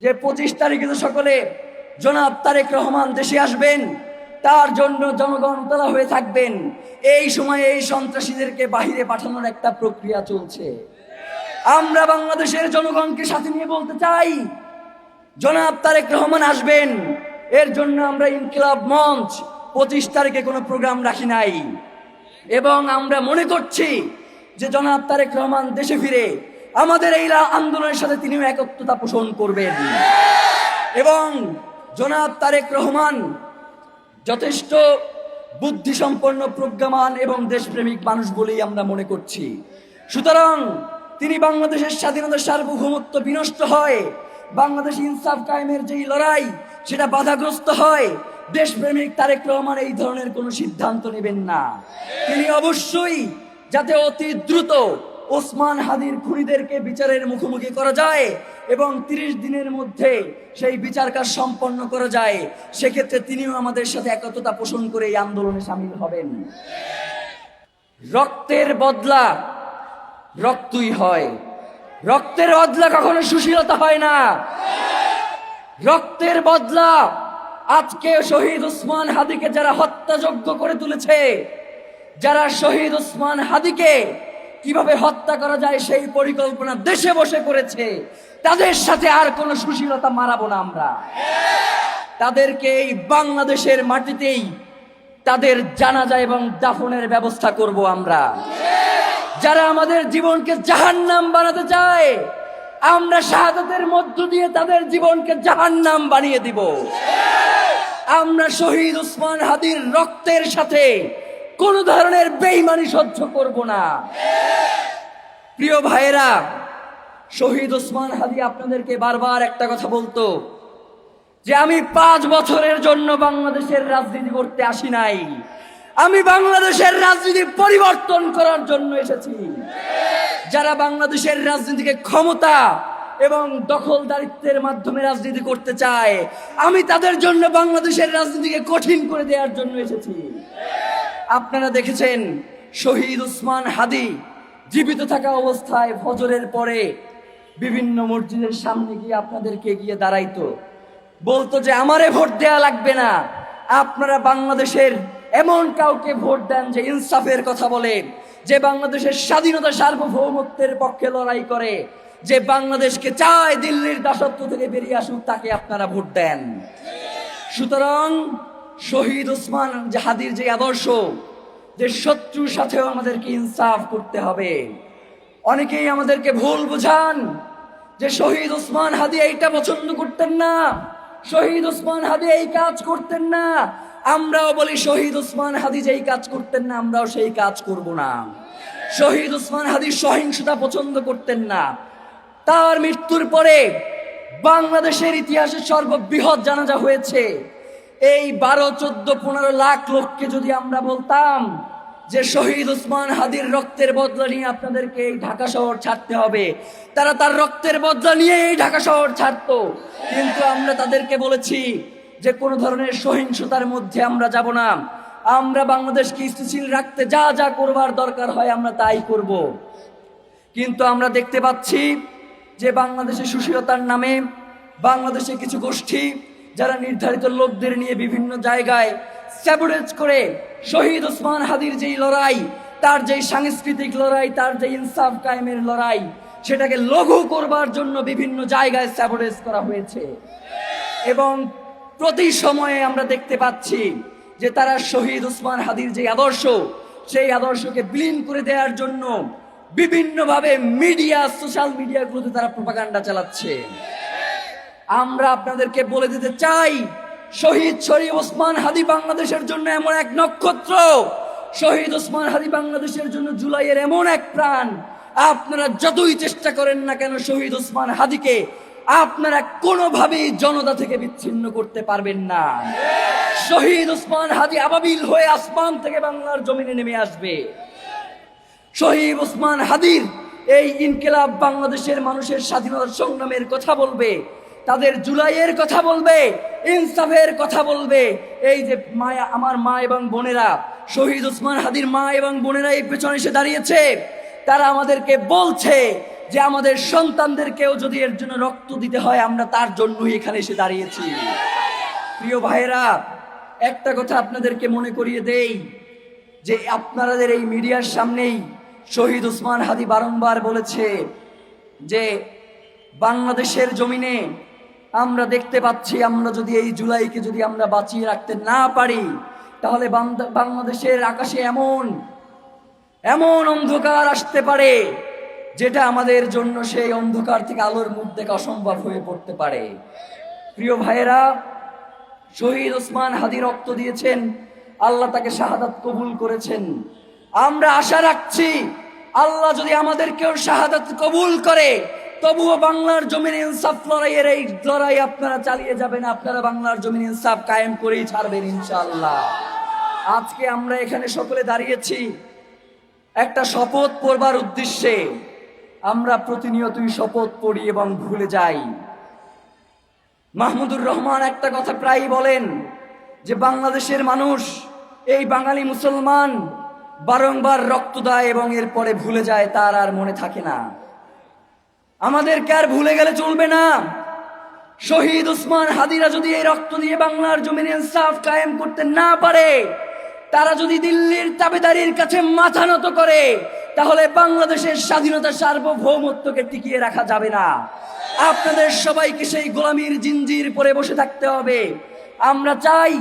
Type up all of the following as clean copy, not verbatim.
যে 25 তারিখে তো সকলে জনাব তারেক রহমান দেশে আসবেন, তার জন্য জনগণ উতলা হয়ে থাকবেন। এই সময়ে এই সন্ত্রাসীদেরকে বাহিরে পাঠানোর একটা প্রক্রিয়া চলছে। আমরা বাংলাদেশের জনগণকে সাথে নিয়ে বলতে চাই, জনাব তারেক রহমান আসবেন, এর জন্য আমরা ইনকিলাব মঞ্চ 25 তারিখে কোনো প্রোগ্রাম রাখি নাই, এবং আমরা মনে করছি যে জনাব তারেক রহমান দেশে ফিরে আমাদের এই আন্দোলনের সাথে তিনিও একত্রতা পোষণ করবেন। এবং জনাব তারেক রহমান যথেষ্ট বুদ্ধিসম্পন্ন, প্রজ্ঞামান এবং দেশপ্রেমিক মানুষ বলেই আমরা মনে করছি। সুতরাং তিনি বাংলাদেশের স্বাধীনতার সার্বভৌমত্ব বিনষ্ট হয়, বাংলাদেশ ইনসাফ কায়েমের যেই লড়াই সেটা বাধাগ্রস্ত হয়, দেশপ্রেমিক তারেক রহমান এই ধরনের কোনো সিদ্ধান্ত নেবেন না। তিনি অবশ্যই যাতে অতি দ্রুত ওসমান হাদির খুনিদেরকে বিচারের মুখোমুখি করা যায় এবং 30 দিনের মধ্যে সেই বিচার কাজ সম্পন্ন করা যায়, সেক্ষেত্রে তিনিও আমাদের সাথে একত্রতা পোষণ করে এই আন্দোলনে সামিল হবেন। রক্তের বদলা রক্তই হয়, রক্তের বদলা কখনো সুশীলতা হয় না। রক্তের বদলা আজকে শহীদ ওসমান হাদিকে যারা হত্যাযজ্ঞ করে তুলেছে, যারা শহীদ ওসমান হাদিকে কিভাবে হত্যা করা যায় সেই পরিকল্পনা দেশে বসে করেছে, তাদের সাথে আর কোনো সুশীলতা মানাবো না আমরা। তাদেরকে এই বাংলাদেশের মাটিতেই তাদের জানাজা এবং দাফনের ব্যবস্থা করব আমরা। যারা আমাদের জীবনকে জাহান্নাম বানাতে চায়, আমরা শাহাদাতের মধ্য দিয়ে তাদের জীবনকে জাহান্নাম বানিয়ে দিব। আমরা শহীদ ওসমান হাদির রক্তের সাথে কোন ধরনের বেঈমানি সহ্য করব না। প্রিয় ভাইয়েরা, শহীদ ওসমান হাদি আপনাদেরকে বারবার একটা কথা বলতো যে আমি 5 বছরের জন্য বাংলাদেশের রাজনীতি করতে আসি নাই, আমি বাংলাদেশের রাজনীতি পরিবর্তন করার জন্য এসেছি। যারা বাংলাদেশের রাজনীতিকে ক্ষমতা এবং দখলদারিত্বের মাধ্যমে রাজনীতি করতে চায়, আমি তাদের জন্য বাংলাদেশের রাজনীতিকে কঠিন করে দেওয়ার জন্য এসেছি। আপনারা দেখেছেন শহীদ ওসমান হাদি জীবিত থাকা অবস্থায় ফজরের পরে বিভিন্ন মসজিদের সামনে গিয়ে আপনাদেরকে গিয়ে দাঁড়াইতো, বলতো যে আমারে ভোট দেয়া লাগবে না, আপনারা বাংলাদেশের এমন কাউকে ভোট দেন যে ইনসাফের কথা বলে, যে বাংলাদেশের স্বাধীনতা সার্বভৌমত্বের পক্ষে লড়াই করে, যে বাংলাদেশকে চায় দিল্লির দাসত্ব থেকে বেরিয়ে আসুক, তাকে আপনারা ভোট দেন। সুতরাং শহীদ ওসমান হাদির যে আদর্শ, যে শত্রুর সাথেও আমাদেরকে ইনসাফ করতে হবে, অনেকেই আমাদেরকে ভুল বুঝান যে শহীদ ওসমান হাদি এইটা পছন্দ করতেন না, শহীদ ওসমান হাদি এই কাজ করতেন না। আমরাও বলি শহীদ ওসমান হাদি যেই কাজ করতেন না, আমরাও সেই কাজ করব না। শহীদ ওসমান হাদি সহিংসতা পছন্দ করতেন না। তার মৃত্যুর পরে বাংলাদেশের ইতিহাসে সর্ববৃহৎ জানাজা হয়েছে। এই 12, 14, 15 লাখ লোককে যদি আমরা বলতাম যে শহীদ ওসমান হাদির রক্তের বদলা নিয়ে আপনাদেরকে এই ঢাকা শহর ছাড়তে হবে, তারা তার রক্তের বদলা নিয়ে এই ঢাকা শহর ছাড়তো। কিন্তু আমরা তাদেরকে বলেছি যে কোনো ধরনের সহিংসতার মধ্যে আমরা যাব না, আমরা বাংলাদেশকে স্থিতিশীল রাখতে যা যা করবার দরকার হয় আমরা তাই করব। কিন্তু আমরা দেখতে পাচ্ছি যে বাংলাদেশে সুশীলতার নামে বাংলাদেশে কিছু গোষ্ঠী যারা নির্ধারিত লোকদের নিয়ে বিভিন্ন জায়গায় স্যাবোটেজ করে শহীদ ওসমান হাদির যেই লড়াই, তার যেই সাংস্কৃতিক লড়াই, তার যে ইনসাফ কায়েমের লড়াই, সেটাকে লঘু করবার জন্য বিভিন্ন জায়গায় স্যাবোটেজ করা হয়েছে। এবং প্রতি সময়ে আমরা দেখতে পাচ্ছি যে তারা শহীদ ওসমান হাদির যে আদর্শ, সেই আদর্শকে বিলীন করে দেওয়ার জন্য বিভিন্নভাবে মিডিয়া, সোশ্যাল মিডিয়াগুলোতে তারা প্রোপাগান্ডা চালাচ্ছে। আমরা আপনাদেরকে বলে দিতে চাই, শহীদ ওসমান হাদি বাংলাদেশের জন্য এমন এক নক্ষত্র, শহীদ ওসমান হাদি বাংলাদেশের জন্য জুলাইয়ের এমন এক প্রাণ। আপনারা যতই চেষ্টা করেন না কেন, শহীদ ওসমান হাদিকে আপনারা কোনোভাবেই জনতা থেকে বিচ্ছিন্ন করতে পারবেন না। শহীদ ওসমান হাদি আবাবিল হয়ে আসমান থেকে বাংলার জমিনে নেমে আসবে। শহীদ ওসমান হাদির এই ইনকিলাব বাংলাদেশের মানুষের স্বাধীনতার সংগ্রামের কথা বলবে, তাদের জুলাইয়ের কথা বলবে, ইনসাফের কথা বলবে। এই যে মায়া, আমার মা এবং বোনেরা, শহীদ ওসমান হাদির মা এবং বোনেরা এই পেছনে এসে দাঁড়িয়েছে, তারা আমাদেরকে বলছে যে আমাদের সন্তানদেরকেও যদি এর জন্য রক্ত দিতে হয়, আমরা তার জন্যই এখানে এসে দাঁড়িয়েছি। প্রিয় ভাইয়েরা, একটা কথা আপনাদেরকে মনে করিয়ে দেই যে আপনাদের এই মিডিয়ার সামনেই শহীদ ওসমান হাদী বারংবার বলেছে যে বাংলাদেশের জমিনে আমরা দেখতে পাচ্ছি, আমরা যদি এই জুলাইকে যদি আমরা বাঁচিয়ে রাখতে না পারি, তাহলে বাংলাদেশের আকাশে এমন এমন অন্ধকার আসতে পারে যেটা আমাদের জন্য সেই অন্ধকার থেকে আলোর মুখ দেখা অসম্ভব হয়ে পড়তে পারে। প্রিয় ভাইয়েরা, শহীদ ওসমান হাদী রক্ত দিয়েছেন, আল্লাহ তাকে শাহাদাত কবুল করেছেন। আমরা আশা রাখছি আল্লাহ যদি আমাদেরকেও শাহাদাত কবুল করে, তবুও বাংলার জমিনে ইনসাফ লড়াইয়ের এই লড়াই আপনারা চালিয়ে যাবেন, আপনারা বাংলার জমিনে ইনসাফ কায়েম করেই ছাড়বেন ইনশাআল্লাহ। আজকে আমরা এখানে সকলে দাঁড়িয়েছি একটা শপথ পড়বার উদ্দেশ্যে। আমরা প্রতিনিয়তই শপথ পড়ি এবং ভুলে যাই। মাহমুদুর রহমান একটা কথা প্রায়ই বলেন যে বাংলাদেশের মানুষ, এই বাঙালি মুসলমান বারংবার রক্ত দেয় এবং এরপরে ভুলে যায়, তার আর মনে থাকে না। আমাদেরকে আর ভুলে গেলে চলবে না। শহীদ ওসমান হাদীরা যদি এই রক্ত দিয়ে বাংলার জমিনে ইনসাফ কায়েম করতে না পারে, তারা যদি দিল্লির তাবেদারির কাছে মাথা নত করে, তাহলে বাংলাদেশের স্বাধীনতা সার্বভৌমত্বকে টিকিয়ে রাখা যাবে না। আপনাদের সবাইকে সেই গোলামীর জিঞ্জির পরে বসে থাকতে হবে। আমরা চাই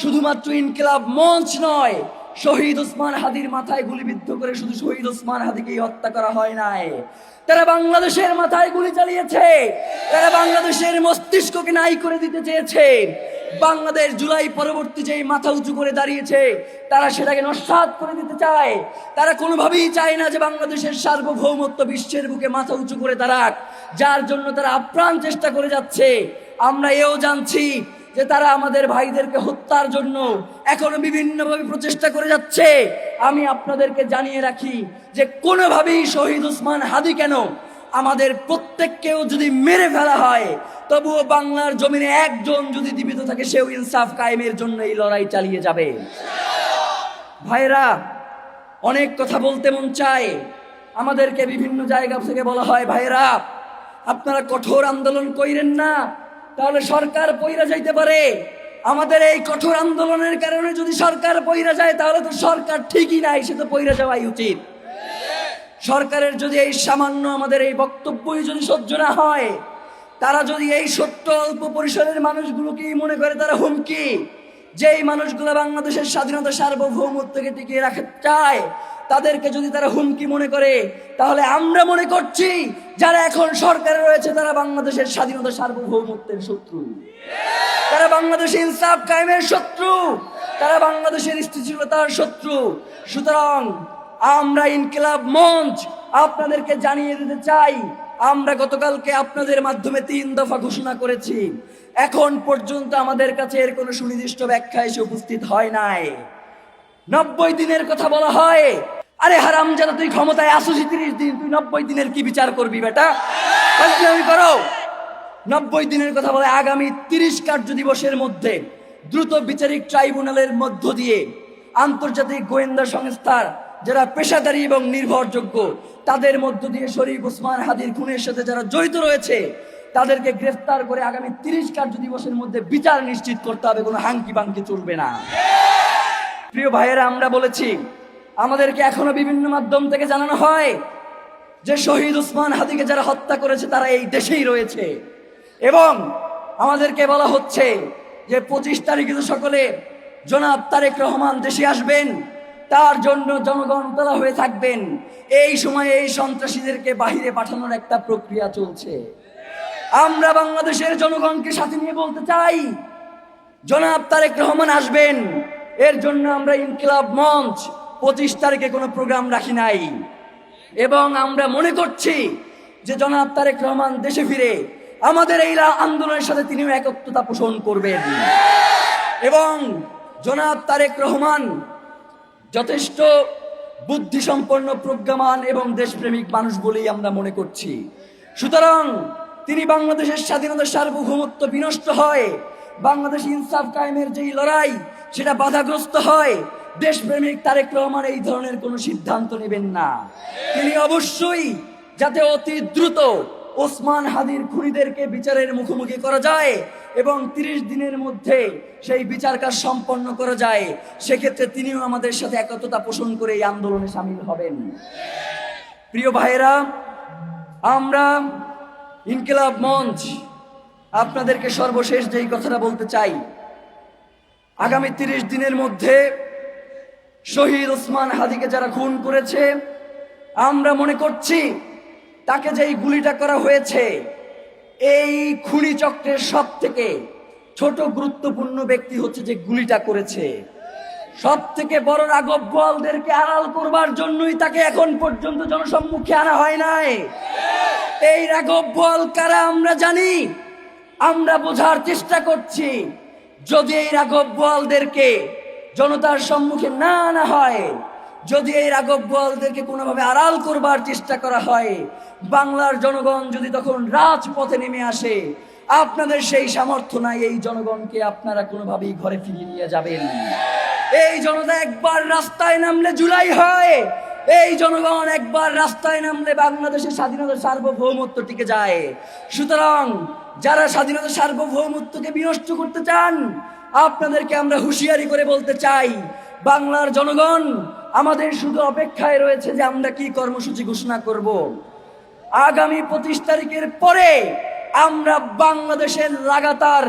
শুধুমাত্র ইনকিলাব মঞ্চ নয়, শহীদ ওসমান হাদীর মাথায় গুলিবিদ্ধ করে শুধু শহীদ ওসমান হাদীকেই হত্যা করা হয় নাই, তারা বাংলাদেশের মাথায় গুলি চালিয়েছে, তারা বাংলাদেশের মস্তিষ্ককে নাই করে দিতে চেয়েছে। বাংলাদেশ জুলাই পরবর্তী যেই মাথা উঁচু করে দাঁড়িয়েছে, তারা সেটাকে নস্যাৎ করে দিতে চায়। তারা কোনোভাবেই চায় না যে বাংলাদেশের সার্বভৌমত্ব বিশ্বের বুকে মাথা উঁচু করে দাঁড়াক, যার জন্য তারা আপ্রাণ চেষ্টা করে যাচ্ছে। আমরা এও জানছি যে তারা আমাদের ভাইদেরকে হত্যার জন্য এখনো বিভিন্নভাবে প্রচেষ্টা করে যাচ্ছে। আমি আপনাদেরকে জানিয়ে রাখি যে কোনোভাবেই শহীদ ওসমান হাদী কেন, আমাদের প্রত্যেককেও যদি মেরে ফেলা হয়, তবুও বাংলার জমিনে একজন যদি জীবিত থাকে, সেও ইনসাফ কায়েমের জন্য এই লড়াই চালিয়ে যাবে। ভাইরা, অনেক কথা বলতে মন চায়। আমাদেরকে বিভিন্ন জায়গা থেকে বলা হয়, ভাইরা আপনারা কঠোর আন্দোলন কইরেন না, তাহলে সরকার পইরা যাইতে পারে। আমাদের এই কঠোর আন্দোলনের কারণে যদি সরকার পইরা যায়, তাহলে তো সরকার ঠিকই নাই, সে তো পইরা যাওয়াই উচিত। সরকারের যদি এই সামান্য আমাদের এই বক্তব্যই যদি সহ্য না হয়, তারা যদি এই ছোট্ট অল্প পরিসরের মানুষগুলোকেই মনে করে তারা হুমকি, যেই মানুষগুলো বাংলাদেশের স্বাধীনতা সার্বভৌমত্বকে টিকিয়ে রাখতে চায়, তাদেরকে যদি তারা হুমকি মনে করে, তাহলে আমরা মনে করছি যারা এখন সরকারে রয়েছে তারা বাংলাদেশের স্বাধীনতা সার্বভৌমত্বের শত্রু, তারা বাংলাদেশের ইনসাফ কায়েমের শত্রু, তারা বাংলাদেশের স্থিতিশীলতার শত্রু। সুতরাং আমরা ইনকিলাব মঞ্চ আপনাদেরকে জানিয়ে দিতে চাই, আমরা গতকালকে আপনাদের মাধ্যমে 3 দফা ঘোষণা করেছি। এখন পর্যন্ত আমাদের কাছে এর কোনো সুনির্দিষ্ট ব্যাখ্যা এসে উপস্থিত হয় নাই। 90 দিনের কথা বলা হয়। আরে হারামজাদা, তুই ক্ষমতায় আসিস 30 দিন, তুই 90 দিনের কি বিচার করবি বেটা? ফাজলামি করো। 90 দিনের কথা বলে, আগামী 30 কার্য দিবসের মধ্যে দ্রুত বিচারিক ট্রাইব্যুনালের মধ্য দিয়ে আন্তর্জাতিক গোয়েন্দা সংস্থার যারা পেশাদারী এবং নির্ভরযোগ্য, তাদের মধ্য দিয়ে শরীফ ওসমান হাদীর খুনের সাথে যারা জড়িত রয়েছে, তাদেরকে গ্রেফতার করে আগামী 30 কার্য দিবসের মধ্যে বিচার নিশ্চিত করতে হবে। কোনো হাঙ্কি বাঙ্কি চলবে না। প্রিয় ভাইয়েরা, আমরা বলেছি, আমাদেরকে এখনো বিভিন্ন মাধ্যম থেকে জানানো হয় যে শহীদ ওসমান হাদীকে যারা হত্যা করেছে তারা এই দেশেই রয়েছে, এবং আমাদেরকে বলা হচ্ছে যে 25 তারিখে সকলে জনাব তারেক রহমান দেশে আসবেন, তার জন্য জনগণ উতলা হয়ে থাকবেন। এই সময়ে এই সন্ত্রাসীদেরকে বাহিরে পাঠানোর একটা প্রক্রিয়া চলছে। আমরা বাংলাদেশের জনগণকে সাথে নিয়ে বলতে চাই, জনাব তারেক রহমান আসবেন, এর জন্য আমরা ইনকিলাব মঞ্চ 25 তারিখে কোনো প্রোগ্রাম রাখি নাই, এবং আমরা মনে করছি যে জনাব তারেক রহমান দেশে ফিরে আমাদের এই আন্দোলনের সাথে তিনিও একত্রতা পোষণ করবেন, এবং জনাব তারেক রহমান যথেষ্ট বুদ্ধিসম্পন্ন, প্রজ্ঞামান এবং দেশপ্রেমিক মানুষ বলেই আমরা মনে করছি। সুতরাং তিনি বাংলাদেশের স্বাধীনতা সার্বভৌমত্ব বিনষ্ট হয়, বাংলাদেশ ইনসাফ কায়েমের যেই লড়াই সেটা বাধাগ্রস্ত হয়, দেশপ্রেমিক তারেক রহমান এই ধরনের কোনো সিদ্ধান্ত নেবেন না। তিনি অবশ্যই যাতে অতি দ্রুত ওসমান হাদির খুনিদেরকে বিচারের মুখোমুখি করা যায় এবং 30 দিনের মধ্যে সেই বিচার কাজ সম্পন্ন করা যায়। সেক্ষেত্রে তিনিও আমাদের সাথে একতা পোষণ করে এই আন্দোলনে সামিল হবেন। প্রিয় ভাইয়েরা, আমরা ইনকিলাব মঞ্চ আপনাদেরকে সর্বশেষ যেই কথাটা বলতে চাই, আগামী 30 দিনের মধ্যে শহীদ ওসমান হাদিকে যারা খুন করেছে, আমরা মনে করছি তাকে যেই গুলিটা করা হয়েছে, এই খুনি চক্রের সব থেকে ছোট গুরুত্বপূর্ণ ব্যক্তি হচ্ছে যে গুলিটা করেছে। সব থেকে বড় রাঘব বোয়ালদেরকে আড়াল করবার জন্যই তাকে এখন পর্যন্ত জনসম্মুখে আনা হয় নাই। এই রাঘব বোয়াল কারা আমরা জানি, আমরা বোঝার চেষ্টা করছি। যদি এই রাঘব বোয়ালদেরকে জনতার সম্মুখে না আনা হয়, যদি এই রাঘব বোয়ালদেরকে কোনোভাবে আড়াল করবার চেষ্টা করা হয়, বাংলার জনগণ যদি তখন রাজপথে নেমে আসে, আপনাদের সেই সামর্থ্য নাই এই জনগণকে আপনারা কোনোভাবেই ঘরে ফিরিয়ে নিয়ে যাবেন। এই জনতা একবার রাস্তায় নামলে জুলাই হয়, এই জনগণ একবার রাস্তায় নামলে বাংলাদেশের স্বাধীনতা সার্বভৌমত্ব টিকে যায়। সুতরাং যারা স্বাধীনতা সার্বভৌমত্বকে বিনষ্ট করতে চান, আপনাদেরকে আমরা হুঁশিয়ারি করে বলতে চাই, বাংলার জনগণ আমাদের শুধু অপেক্ষায় রয়েছে যে আমরা কি কর্মসূচি ঘোষণা করব। আগামী 25 তারিখের পরে আমরা বাংলাদেশের লাগাতার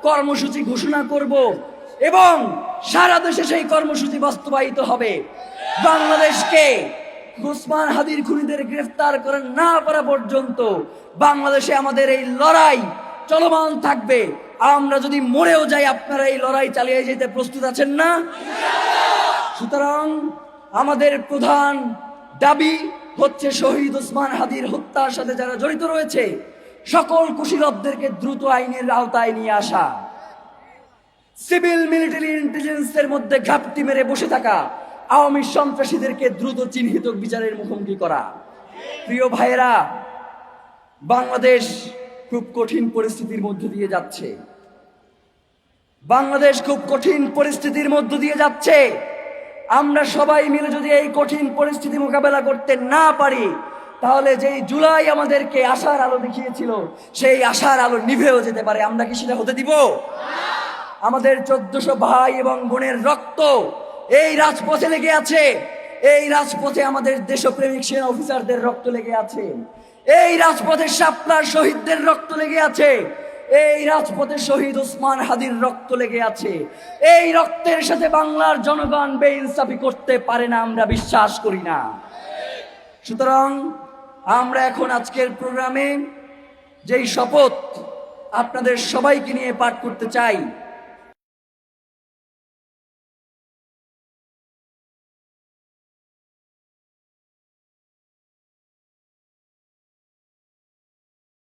কর্মসূচি ঘোষণা করব এবং সারা দেশে সেই কর্মসূচি বাস্তবায়িত হবে। বাংলাদেশকে ওসমান হাদির খুনিদের গ্রেফতার করে না পারা পর্যন্ত বাংলাদেশে আমাদের এই লড়াই চলমান থাকবে। আমরা যদি মরেও যাই, আপনারা এই লড়াই চালিয়ে যেতে প্রস্তুত আছেন না? সুতরাং আমাদের প্রধান দাবি হচ্ছে শহীদ ওসমান হাদির হত্যার সাথে যারা জড়িত রয়েছে সকল কুশীলবদেরকে দ্রুত আইনের আওতায় নিয়ে আসা, সিভিল মিলিটারি ইন্টেলিজেন্সের মধ্যে ঘাপটি মেরে বসে থাকা আওয়ামী সন্ত্রাসীদেরকে দ্রুত চিহ্নিত বিচারের মুখোমুখি করা। প্রিয় ভাইয়েরা, বাংলাদেশ খুব কঠিন পরিস্থিতির মধ্য দিয়ে যাচ্ছে। বাংলাদেশ খুব কঠিন পরিস্থিতির মধ্য দিয়ে যাচ্ছে। আমরা সবাই মিলে যদি এই কঠিন পরিস্থিতি মোকাবেলা করতে না পারি, তাহলে যেই জুলাই আমাদেরকে আশার আলো দেখিয়েছিল, সেই আশার আলো নিভেও যেতে পারে। আমরা কি সেটা হতে দিব? আমাদের 1400 ভাই এবং বোনের রক্ত এই রাজপথে লেগে আছে। এই রাজপথে আমাদের দেশপ্রেমিক সেনা অফিসারদের রক্ত লেগে আছে। এই রাজপথে শাপলার শহীদদের রক্ত লেগে আছে। এই রাজপথে শহীদ ওসমান হাদির রক্ত লেগে আছে। এই রক্তের সাথে বাংলার জনগণ বেইনসাফি করতে পারে না, আমরা বিশ্বাস করি না। সুতরাং আমরা এখন আজকের প্রোগ্রামে যেই শপথ আপনাদের সবাইকে নিয়ে পাঠ করতে চাই,